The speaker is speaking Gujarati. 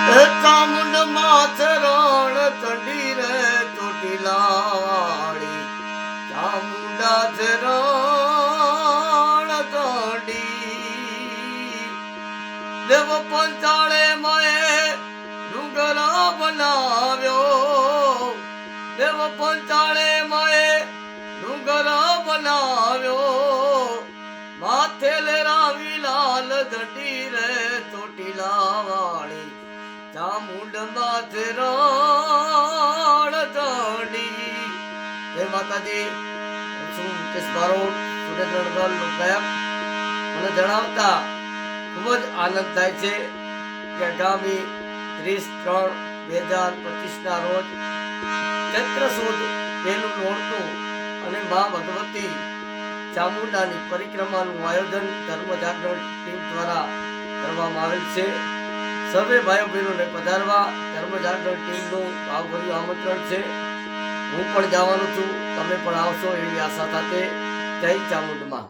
એ ચામુંડ માથરણ ચંડી રે ચોટીલાવાળી ચામુંડા ચરણ ચંડી દેવ પંચાળે માએ ડુંગર બનાવ્યો દેવ પંચાળે માએ ડુંગર બનાવ્યો માથે લેરાવી લાલ જટી રે ચોટીલાવાળી ચામુંડ માથે રણ ચડી. જય માતાજી. હું છું મુકેશ બારોટ, સુરેન્દ્રનગર લોકગાયક. મને જણાવતા ખૂબ જ આનંદ થાય છે કે આગામી 30/3/2025 રોજ ચૈત્ર સુદ પહેલું નોરતું અને મા ભગવતી ચામુંડાની પરિક્રમાનું આયોજન ધર્મ જાગરણ ટીમ દ્વારા કરવામાં આવેલ છે. સર્વે ભાઈઓ બહેનોને પધારવા ધર્મ જાગરણ ટીમનું ભાવભર્યું આમંત્રણ છે. હું પણ જવાનો છું, તમે પણ આવશો એવી આશા સાથે. જય ચામુંડમાં.